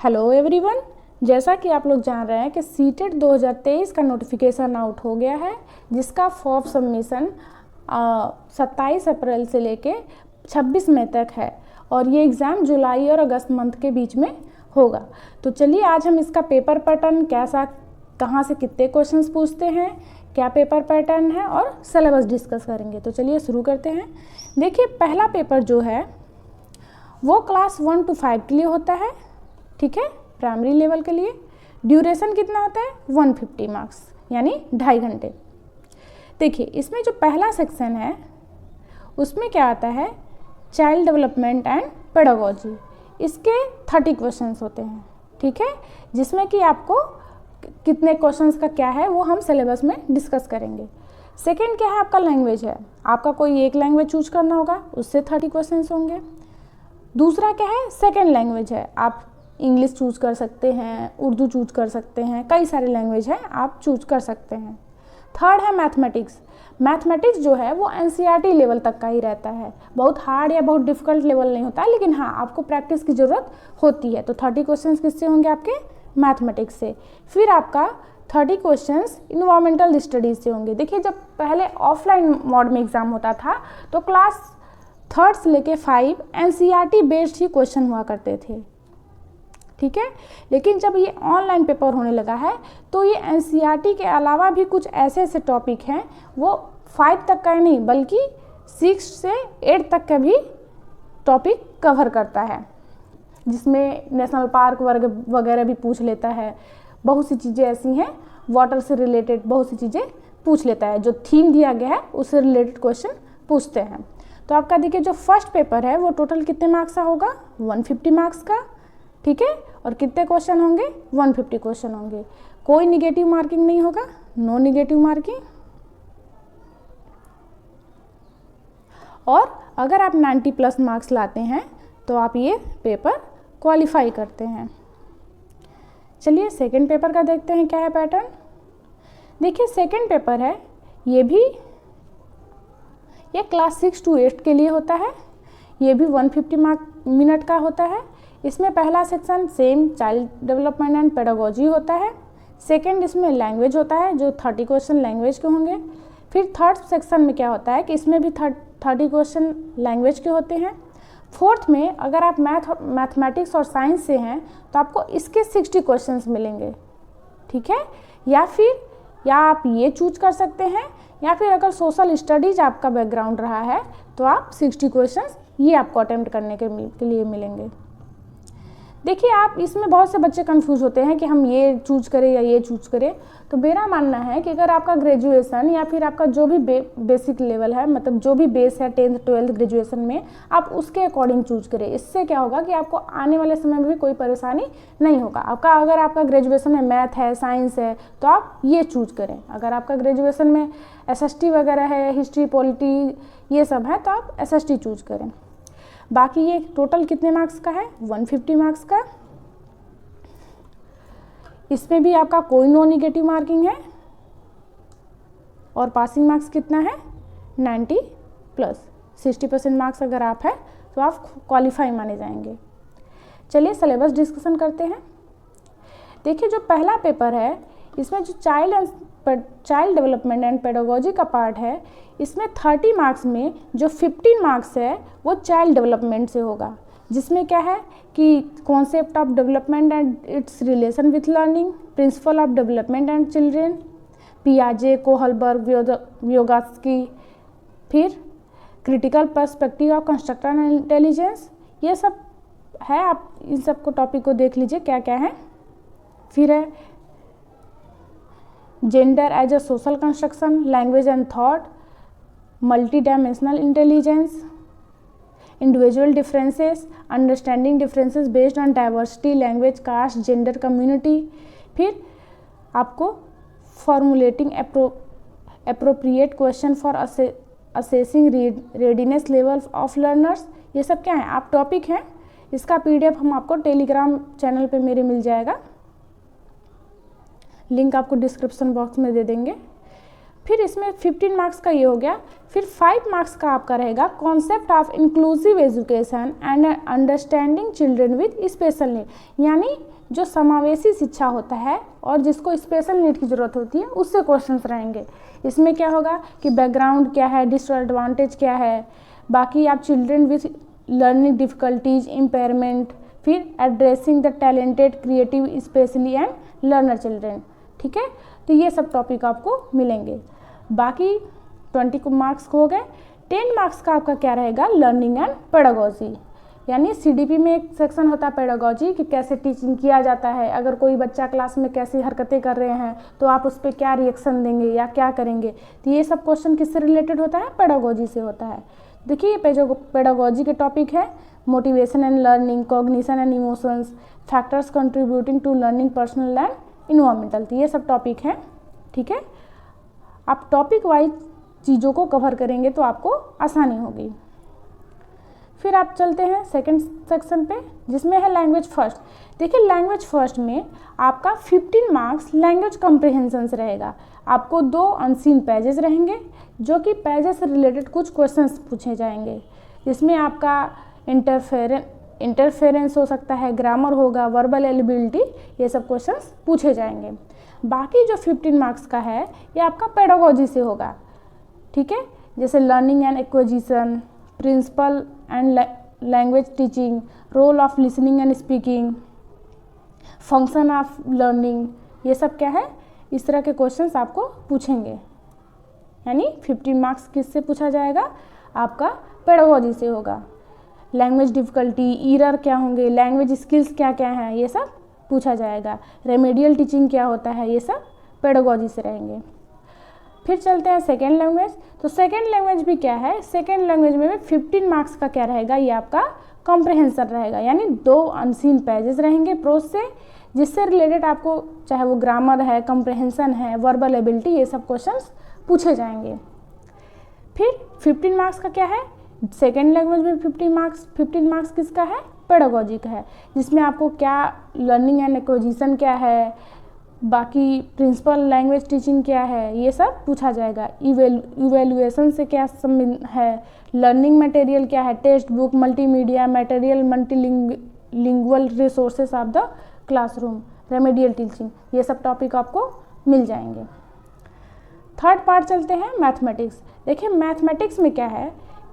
Hello everyone, जैसा कि आप लोग जान रहे हैं कि सीटेट 2023 का नोटिफिकेशन आउट हो गया है, जिसका फॉर्म सबमिशन 27 अप्रैल से लेके 26 मई तक है और ये एग्ज़ाम जुलाई और अगस्त मंथ के बीच में होगा। तो चलिए आज हम इसका पेपर पैटर्न कैसा, कहाँ से कितने क्वेश्चंस पूछते हैं, क्या पेपर पैटर्न है और सिलेबस डिस्कस करेंगे। तो चलिए शुरू करते हैं। देखिए, पहला पेपर जो है वो क्लास 1 to 5 के लिए होता है, ठीक है, प्राइमरी लेवल के लिए। ड्यूरेशन कितना होता है? 150 मार्क्स, यानी 2.5 घंटे। देखिए, इसमें जो पहला सेक्शन है उसमें क्या आता है, चाइल्ड डेवलपमेंट एंड पेडागोजी। इसके 30 क्वेश्चंस होते हैं, ठीक है, जिसमें कि आपको कितने क्वेश्चंस का क्या है वो हम सिलेबस में डिस्कस करेंगे। सेकेंड क्या है, आपका लैंग्वेज है, आपका कोई एक लैंग्वेज चूज करना होगा, उससे 30 क्वेश्चंस होंगे। दूसरा क्या है, सेकेंड लैंग्वेज है, आप इंग्लिश चूज कर सकते हैं, उर्दू चूज कर सकते हैं, कई सारे लैंग्वेज हैं आप चूज कर सकते हैं। थर्ड है मैथमेटिक्स। मैथमेटिक्स जो है वो एनसीईआरटी लेवल तक का ही रहता है, बहुत हार्ड या बहुत डिफिकल्ट लेवल नहीं होता है, लेकिन हाँ आपको प्रैक्टिस की ज़रूरत होती है। तो 30 क्वेश्चंस किससे होंगे, आपके मैथमेटिक्स से। फिर आपका 30 क्वेश्चंस इन्वायरमेंटल स्टडीज से होंगे। देखिए, जब पहले ऑफलाइन मोड में एग्ज़ाम होता था तो क्लास 3rd से लेके 5 एनसीईआरटी बेस्ड ही क्वेश्चन हुआ करते थे, ठीक है। लेकिन जब ये ऑनलाइन पेपर होने लगा है तो ये एनसीईआरटी के अलावा भी कुछ ऐसे ऐसे टॉपिक हैं, वो 5 तक का नहीं बल्कि 6 से 8 तक का भी टॉपिक कवर करता है, जिसमें नेशनल पार्क वर्ग वगैरह भी पूछ लेता है। बहुत सी चीज़ें ऐसी हैं, वाटर से रिलेटेड बहुत सी चीज़ें पूछ लेता है, जो थीम दिया गया है उससे रिलेटेड क्वेश्चन पूछते हैं। तो आपका देखिए, जो फर्स्ट पेपर है वो टोटल कितने मार्क्स का होगा, 150 मार्क्स का, ठीक है। और कितने क्वेश्चन होंगे, 150 क्वेश्चन होंगे। कोई निगेटिव मार्किंग नहीं होगा, नो निगेटिव मार्किंग। और अगर आप 90+ मार्क्स लाते हैं तो आप ये पेपर क्वालिफाई करते हैं। चलिए सेकंड पेपर का देखते हैं क्या है पैटर्न। देखिए, सेकंड पेपर है, ये क्लास 6 to 8 के लिए होता है। ये भी 150 मिनट का होता है। इसमें पहला section same child development and pedagogy होता है। सेकंड इसमें लैंग्वेज होता है, जो 30 क्वेश्चन लैंग्वेज के होंगे। फिर थर्ड सेक्शन में क्या होता है कि इसमें भी 30 क्वेश्चन लैंग्वेज के होते हैं। फोर्थ में अगर आप मैथमेटिक्स और साइंस से हैं तो आपको इसके 60 क्वेश्चंस मिलेंगे, ठीक है। या आप ये चूज कर सकते हैं, या फिर अगर सोशल स्टडीज आपका बैकग्राउंड रहा है तो आप 60 क्वेश्चंस ये आपको अटेम्प्ट करने के लिए मिलेंगे। देखिए, आप इसमें बहुत से बच्चे कंफ्यूज होते हैं कि हम ये चूज करें या ये चूज करें। तो मेरा मानना है कि अगर आपका ग्रेजुएशन या फिर आपका जो भी बेसिक लेवल है, मतलब जो भी बेस है 10th 12th ग्रेजुएशन में, आप उसके अकॉर्डिंग चूज करें। इससे क्या होगा कि आपको आने वाले समय में भी कोई परेशानी नहीं होगा। अगर आपका ग्रेजुएशन में मैथ है, साइंस है, तो आप ये चूज करें। अगर आपका ग्रेजुएशन में SST वगैरह है, हिस्ट्री पॉलिटी ये सब है, तो आप SST चूज करें। बाकी ये टोटल कितने मार्क्स का है, 150 मार्क्स का। इसमें भी आपका कोई नो निगेटिव मार्किंग है और पासिंग मार्क्स कितना है, 90+। 60% मार्क्स अगर आप है तो आप क्वालिफाई माने जाएंगे। चलिए सिलेबस डिस्कशन करते हैं। देखिए, जो पहला पेपर है इसमें जो चाइल्ड डेवलपमेंट एंड पेडागोजी का पार्ट है, इसमें 30 मार्क्स में जो 15 मार्क्स है वो चाइल्ड डेवलपमेंट से होगा, जिसमें क्या है कि concept of development and its relation with learning, principle of development and children, पियाजे, कोहलबर्ग, व्योगास्की, फिर critical perspective of constructor intelligence, ये सब है। आप इन सब को टॉपिक को देख लीजिए क्या क्या है। फिर है gender as a social construction, language and thought, multi dimensional intelligence, individual differences, understanding differences based on diversity, language, caste, gender, community. फिर आपको formulating appropriate question for assessing readiness level of learners. ये सब क्या है, आप topic हैं। इसका PDF हम आपको टेलीग्राम चैनल पे मेरे मिल जाएगा, लिंक आपको डिस्क्रिप्शन बॉक्स में दे देंगे। फिर इसमें 15 मार्क्स का ये हो गया। फिर 5 मार्क्स का आपका रहेगा concept of inclusive education and understanding children with special need, यानी जो समावेशी शिक्षा होता है और जिसको स्पेशल नीड की ज़रूरत होती है उससे क्वेश्चंस रहेंगे। इसमें क्या होगा कि बैकग्राउंड क्या है, डिसएडवांटेज क्या है, बाकी आप children with learning difficulties, impairment, फिर addressing the talented, creative, specially and learner children. ठीक है, तो ये सब टॉपिक आपको मिलेंगे। बाकी 20 मार्क्स हो गए। 10 मार्क्स का आपका क्या रहेगा, लर्निंग एंड पेडागोजी, यानी सीडीपी में एक सेक्शन होता है पेडागोजी कि कैसे टीचिंग किया जाता है, अगर कोई बच्चा क्लास में कैसी हरकतें कर रहे हैं तो आप उस पर क्या रिएक्शन देंगे या क्या करेंगे। तो ये सब क्वेश्चन किससे रिलेटेड होता है, पेडागोजी से होता है। देखिए पेडागोजी के टॉपिक है motivation and learning, cognition and emotions, factors contributing to learning, personal and environmental. तो ये सब टॉपिक हैं। ठीक है, आप टॉपिक वाइज चीज़ों को कवर करेंगे तो आपको आसानी होगी। फिर आप चलते हैं सेकंड सेक्शन पे, जिसमें है लैंग्वेज फर्स्ट। देखिए लैंग्वेज फर्स्ट में आपका 15 मार्क्स लैंग्वेज कॉम्प्रिहेंशंस रहेगा। आपको 2 अनसीन पेजेस रहेंगे जो कि पेजेस से रिलेटेड कुछ क्वेश्चंस पूछे जाएंगे, जिसमें आपका इंटरफेरेंस हो सकता है, ग्रामर होगा, वर्बल एलिबिलिटी, ये सब क्वेश्चंस पूछे जाएंगे। बाकी जो 15 मार्क्स का है ये आपका पेडागोजी से होगा। ठीक है, जैसे learning and acquisition, principle and language teaching, role of listening and speaking, function of learning, ये सब क्या है, इस तरह के क्वेश्चंस आपको पूछेंगे। यानी 15 मार्क्स किससे पूछा जाएगा, आपका पेडागोजी से होगा। लैंग्वेज डिफ़िकल्टी, ईरर क्या होंगे, लैंग्वेज स्किल्स क्या क्या हैं, ये सब पूछा जाएगा। रेमेडियल टीचिंग क्या होता है, ये सब पेडागोजी से रहेंगे। फिर चलते हैं सेकेंड लैंग्वेज। तो सेकेंड लैंग्वेज भी क्या है, सेकेंड लैंग्वेज में भी 15 मार्क्स का क्या रहेगा, ये आपका कॉम्प्रिहेंशन रहेगा, यानी 2 अनसीन पेजेस रहेंगे प्रोज से, जिससे रिलेटेड आपको चाहे वो ग्रामर है, कॉम्प्रिहेंशन है, वर्बल एबिलिटी, ये सब क्वेश्चंस पूछे जाएंगे। फिर 15 मार्क्स का क्या है, सेकेंड लैंग्वेज में 15 मार्क्स किसका है, पेडागोजी का है, जिसमें आपको क्या लर्निंग एंड एक्विजिशन क्या है, बाकी प्रिंसिपल लैंग्वेज टीचिंग क्या है, ये सब पूछा जाएगा। इवेल्युएशन से क्या संबंध है, लर्निंग मटेरियल क्या है, text book, multimedia material, multilingual resources of the classroom, remedial teaching, ये सब टॉपिक आपको मिल जाएंगे। थर्ड पार्ट चलते हैं मैथमेटिक्स। देखिए मैथमेटिक्स में क्या है,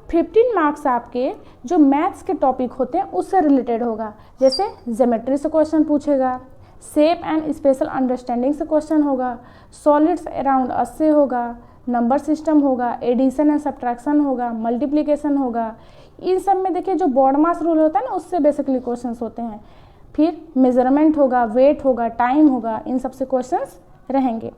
15 मार्क्स आपके जो मैथ्स के टॉपिक होते हैं उससे रिलेटेड होगा। जैसे ज्योमेट्री से क्वेश्चन पूछेगा, शेप एंड स्पेशल अंडरस्टैंडिंग से क्वेश्चन होगा, सॉलिड्स अराउंड अस से होगा, नंबर सिस्टम होगा, एडिशन एंड सब्ट्रैक्शन होगा, मल्टीप्लिकेशन होगा। इन सब में देखिए जो बॉडमास रूल होता है ना, उससे बेसिकली क्वेश्चंस होते हैं। फिर मेजरमेंट होगा, वेट होगा, टाइम होगा, इन सब से क्वेश्चंस रहेंगे।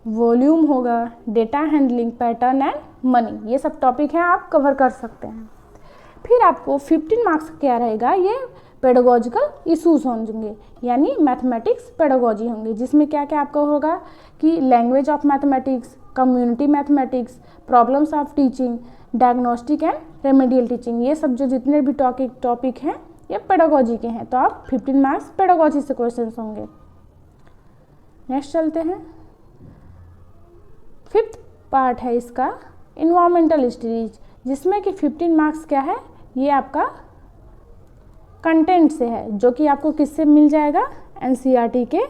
वॉल्यूम होगा, data handling, pattern and money, ये सब टॉपिक हैं, आप कवर कर सकते हैं। फिर आपको 15 मार्क्स क्या रहेगा, ये पेडागोजिकल इशूज़ होंगे, यानी मैथमेटिक्स पेडागोजी होंगे, जिसमें क्या क्या आपका होगा कि language of mathematics, community mathematics, problems of teaching, diagnostic and remedial teaching, ये सब जो जितने भी टॉपिक हैं ये पेडागोजी के हैं। तो आप 15 मार्क्स पेडागोजी से क्वेश्चन होंगे। नेक्स्ट चलते हैं, 5th पार्ट है इसका इन्वायरमेंटल स्टडीज, जिसमें कि 15 मार्क्स क्या है, ये आपका कंटेंट से है, जो कि आपको किससे मिल जाएगा, एनसीईआरटी के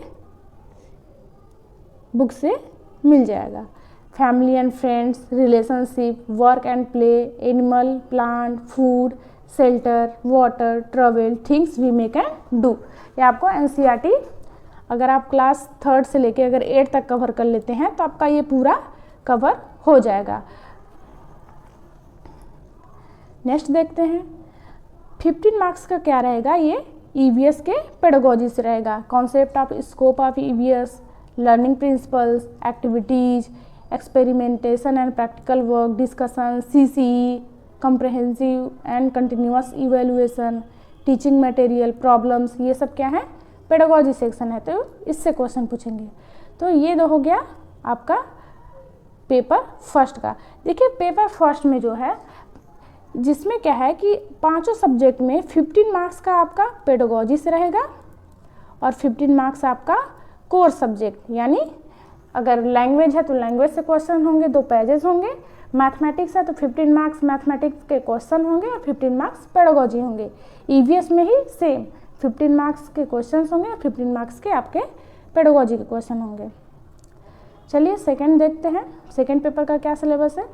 बुक से मिल जाएगा। Family and friends, relationship, work and play, animal, plant, food, shelter, water, travel, things we make and do, ये आपको एनसीईआरटी अगर आप क्लास 3rd से लेके अगर 8 तक कवर कर लेते हैं तो आपका ये पूरा कवर हो जाएगा। नेक्स्ट देखते हैं, 15 मार्क्स का क्या रहेगा, ये ईवीएस के पेडागोजी से रहेगा। Concept of scope of EVS, learning principles, activities, experimentation and practical work, discussion, CCE, comprehensive and continuous evaluation, teaching material, problems, ये सब क्या है, पेडागोजी सेक्शन है, तो इससे क्वेश्चन पूछेंगे। तो ये हो गया आपका पेपर फर्स्ट का। देखिए पेपर फर्स्ट में जो है, जिसमें क्या है कि 5 सब्जेक्ट में 15 मार्क्स का आपका पेडागोजी से रहेगा और 15 मार्क्स आपका कोर सब्जेक्ट, यानी अगर लैंग्वेज है तो लैंग्वेज से क्वेश्चन होंगे, 2 पेजेस होंगे। मैथमेटिक्स है तो 15 मार्क्स मैथमेटिक्स के क्वेश्चन होंगे और 15 मार्क्स पेडागोजी होंगे। ईवीएस में ही सेम 15 मार्क्स के क्वेश्चन होंगे और 15 मार्क्स के आपके पेडागोजी के क्वेश्चन होंगे। चलिए सेकंड देखते हैं, सेकंड पेपर का क्या सिलेबस है।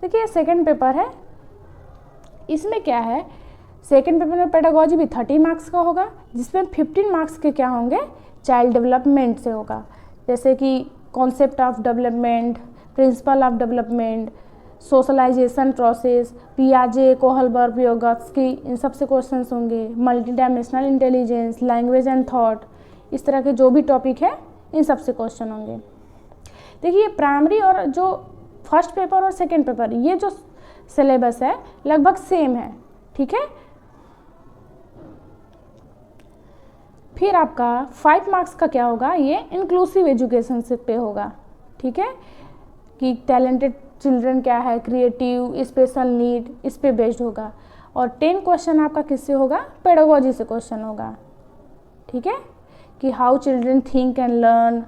देखिए सेकंड पेपर है, इसमें क्या है, सेकंड पेपर में पेडागोजी भी 30 मार्क्स का होगा, जिसमें 15 मार्क्स के क्या होंगे, चाइल्ड डेवलपमेंट से होगा, जैसे कि concept of development, principle of development, socialisation process, पियाजे, कोहलबर्ग, व्योगत्स्की, इन सब से क्वेश्चन होंगे। Multi dimensional intelligence, language and thought, इस तरह के जो भी टॉपिक है इन सब से क्वेश्चन होंगे। देखिए प्राइमरी और जो फर्स्ट पेपर और सेकेंड पेपर, ये जो सिलेबस है लगभग सेम है, ठीक है। फिर आपका 5 मार्क्स का क्या होगा, ये इंक्लूसिव एजुकेशन से पे होगा, ठीक है, कि टैलेंटेड चिल्ड्रन क्या है, क्रिएटिव, स्पेशल नीड, इस पे बेस्ड होगा। और 10 क्वेश्चन आपका किससे होगा, पेडागोजी से क्वेश्चन होगा, ठीक है, कि how children think and learn,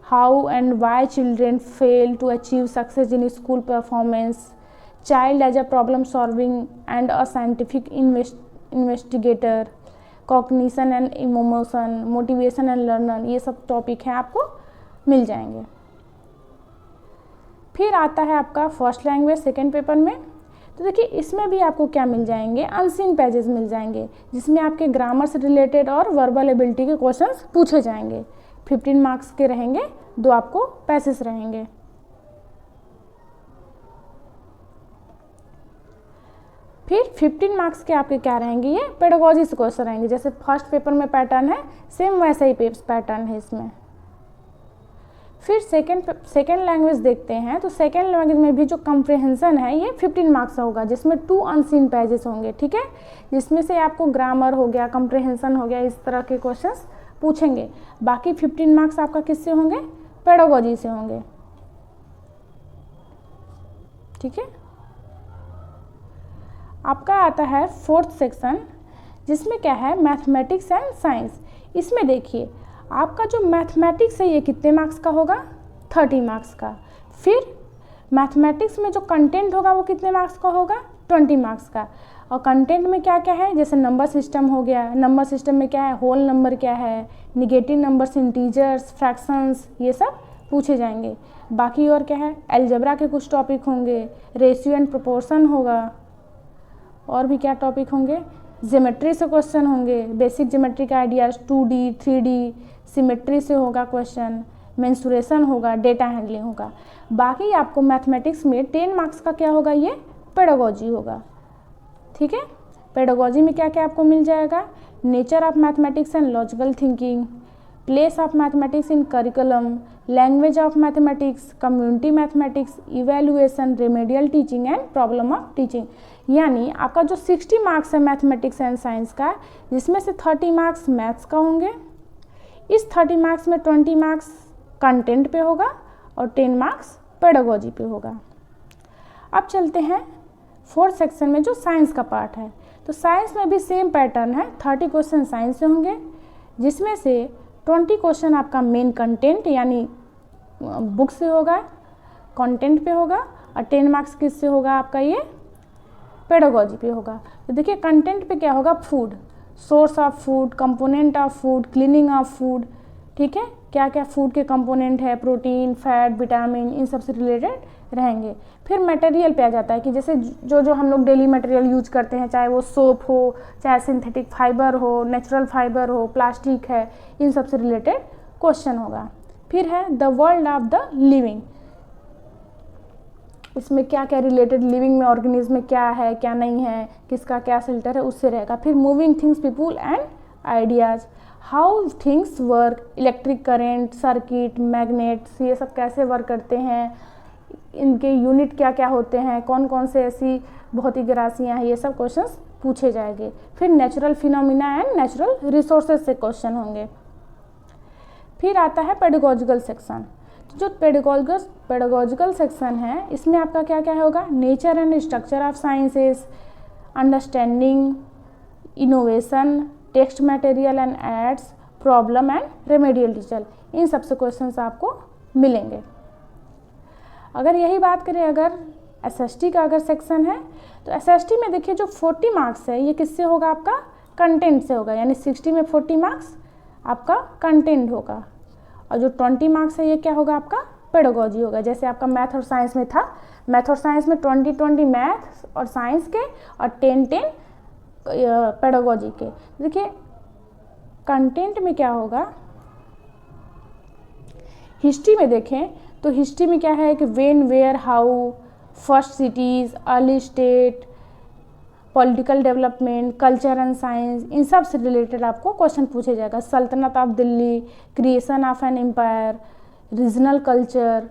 how and why children fail to achieve success in school performance, child as a problem solving and a scientific investigator, cognition and emotion, motivation and learner, ये सब topic हैं आपको मिल जाएंगे। फिर आता है आपका first language second paper में। तो देखिए इसमें भी आपको क्या मिल जाएंगे, अनसीन पेजेस मिल जाएंगे, जिसमें आपके ग्रामर से रिलेटेड और वर्बल एबिलिटी के क्वेश्चंस पूछे जाएंगे। 15 मार्क्स के रहेंगे, 2 आपको पैसेज रहेंगे। फिर 15 मार्क्स के आपके क्या रहेंगे, ये पेडागोजी से क्वेश्चन रहेंगे। जैसे फर्स्ट पेपर में पैटर्न है सेम वैसा ही पैटर्न है इसमें। फिर सेकेंड लैंग्वेज देखते हैं, तो सेकेंड लैंग्वेज में भी जो कम्प्रिहेंशन है ये 15 मार्क्स का होगा, जिसमें 2 अनसीन पेजेस होंगे, ठीक है, जिसमें से आपको ग्रामर हो गया, कम्प्रिहेंशन हो गया, इस तरह के क्वेश्चंस पूछेंगे। बाकी 15 मार्क्स आपका किससे होंगे, पेडागोजी से होंगे, ठीक है। आपका आता है फोर्थ सेक्शन, जिसमें क्या है, मैथमेटिक्स एंड साइंस। इसमें देखिए आपका जो मैथमेटिक्स है ये कितने मार्क्स का होगा, 30 मार्क्स का। फिर मैथमेटिक्स में जो कंटेंट होगा वो कितने मार्क्स का होगा, 20 मार्क्स का। और कंटेंट में क्या क्या है, जैसे नंबर सिस्टम हो गया, नंबर सिस्टम में क्या है, होल नंबर क्या है, निगेटिव नंबर्स, इंटीजर्स, फ्रैक्शंस, ये सब पूछे जाएंगे। बाकी और क्या है, अलजेब्रा के कुछ टॉपिक होंगे, रेशियो एंड प्रोपोर्शन होगा, और भी क्या टॉपिक होंगे, ज्योमेट्री से क्वेश्चन होंगे, बेसिक ज्योमेट्री का आइडियाज, 2D 3D, सिमेट्री से होगा क्वेश्चन, मेंसुरेशन होगा, डेटा हैंडलिंग होगा। बाकी आपको मैथमेटिक्स में 10 मार्क्स का क्या होगा, ये पेडागोजी होगा, ठीक है। पेडागोजी में क्या क्या आपको मिल जाएगा, nature of mathematics and logical thinking, place of mathematics in curriculum, language of mathematics, community mathematics, evaluation, remedial teaching and problem of teaching. यानी आपका जो 60 मार्क्स है मैथमेटिक्स एंड साइंस का, जिसमें से 30 मार्क्स मैथ्स का होंगे, इस 30 मार्क्स में 20 मार्क्स कंटेंट पे होगा और 10 मार्क्स पेडागोजी पे होगा। अब चलते हैं फोर्थ सेक्शन में जो साइंस का पार्ट है। तो साइंस में भी सेम पैटर्न है, 30 क्वेश्चन साइंस से होंगे, जिसमें से 20 क्वेश्चन आपका मेन कंटेंट यानी बुक से होगा, कंटेंट पे होगा, और 10 मार्क्स किससे होगा आपका, ये पेडागोजी पे होगा। तो देखिए कंटेंट पे क्या होगा, food, source of food, component of food, cleaning of food, ठीक है, क्या क्या फूड के कंपोनेंट है, प्रोटीन, फैट, विटामिन, इन सब से रिलेटेड रहेंगे। फिर मटेरियल पे आ जाता है कि जैसे जो हम लोग डेली मटेरियल यूज करते हैं, चाहे वो सोप हो, चाहे सिंथेटिक फाइबर हो, नेचुरल फाइबर हो, प्लास्टिक है, इन सब से रिलेटेड क्वेश्चन होगा। फिर है the world of the living, इसमें क्या क्या रिलेटेड लिविंग में ऑर्गेनिज्म में क्या है क्या नहीं है, किसका क्या शेल्टर है, उससे रहेगा। फिर moving things, people and ideas, how things work, electric current, circuit, magnets, ये सब कैसे वर्क करते हैं, इनके यूनिट क्या क्या होते हैं, कौन कौन से ऐसी भौतिक राशियाँ हैं, ये सब क्वेश्चंस पूछे जाएंगे। फिर natural phenomena and natural resources से क्वेश्चन होंगे। फिर आता है पेडागोजिकल सेक्शन। जो पेडागोजिकल सेक्शन है, इसमें आपका क्या क्या होगा, nature and structure of sciences, understanding, innovation, text material and aids, problem and remedial teacher, इन सब से क्वेश्चंस आपको मिलेंगे। अगर यही बात करें अगर एसएसटी का अगर सेक्शन है तो एसएसटी में देखिए जो 40 मार्क्स है ये किससे होगा, आपका कंटेंट से होगा, यानी 60 में 40 मार्क्स आपका कंटेंट होगा, और जो 20 मार्क्स है ये क्या होगा, आपका पेडागोजी होगा। जैसे आपका मैथ और साइंस में था, मैथ और साइंस में 20 मैथ और साइंस के और 10 पेडागोजी के। देखिए कंटेंट में क्या होगा, हिस्ट्री में देखें तो हिस्ट्री में क्या है कि when, where, how, first cities, early state, political development, culture and science, इन सब से रिलेटेड आपको क्वेश्चन पूछे जाएगा। सल्तनत of Delhi, creation of an empire, regional culture,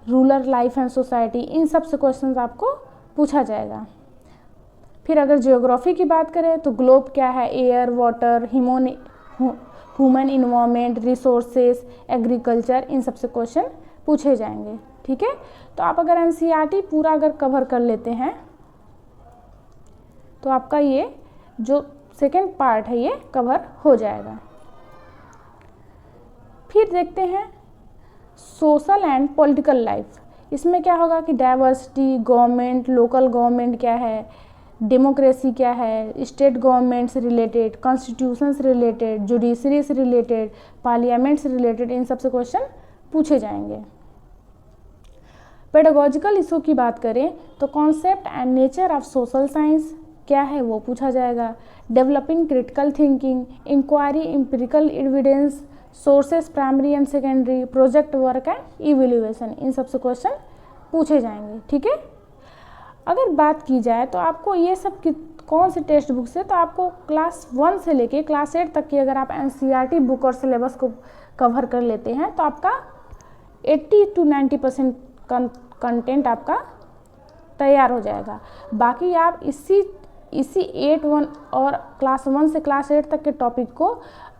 rural life and society, इन सब से क्वेश्चन आपको पूछा जाएगा। फिर अगर जियोग्राफी की बात करें तो ग्लोब क्या है, air, water, human environment, resources, agriculture, इन सब से क्वेश्चन पूछे जाएंगे। ठीक है, तो आप अगर एनसीईआरटी पूरा अगर कवर कर लेते हैं तो आपका ये जो सेकेंड पार्ट है ये कवर हो जाएगा। फिर देखते हैं सोशल एंड पॉलिटिकल लाइफ। इसमें क्या होगा कि डाइवर्सिटी, गवर्नमेंट, लोकल गवर्नमेंट क्या है, डेमोक्रेसी क्या है, स्टेट गवर्नमेंट से रिलेटेड, कॉन्स्टिट्यूशन से रिलेटेड, जुडिशरी से रिलेटेड, पार्लियामेंट से रिलेटेड, इन सब से क्वेश्चन पूछे जाएंगे। पेडागोजिकल इशू की बात करें तो concept and nature of social science क्या है वो पूछा जाएगा। Developing critical thinking, inquiry, empirical evidence, sources primary and secondary, project work and evaluation, इन सब से क्वेश्चन पूछे जाएंगे। ठीक है, अगर बात की जाए तो आपको ये सब कौन से टेक्स्ट बुक से, तो आपको क्लास 1 से लेके क्लास 8 तक की अगर आप एनसीईआरटी बुक और सिलेबस को कवर कर लेते हैं तो आपका 80 to 90% कंटेंट आपका तैयार हो जाएगा। बाकी आप इसी 8-1 और क्लास 1 से क्लास 8 तक के टॉपिक को,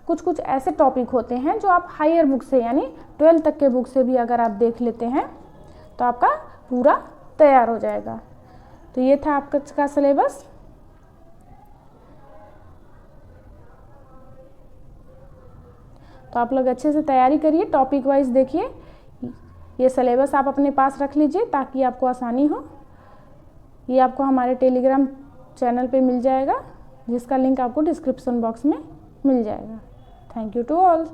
कुछ ऐसे टॉपिक होते हैं जो आप हायर बुक से यानी 12 तक के बुक से भी अगर आप देख लेते हैं तो आपका पूरा तैयार हो जाएगा। तो ये था आपका सिलेबस। तो आप लोग अच्छे से तैयारी करिए, टॉपिक वाइज देखिए, ये सिलेबस आप अपने पास रख लीजिए ताकि आपको आसानी हो। ये आपको हमारे टेलीग्राम चैनल पे मिल जाएगा जिसका लिंक आपको डिस्क्रिप्शन बॉक्स में मिल जाएगा। Thank you to all.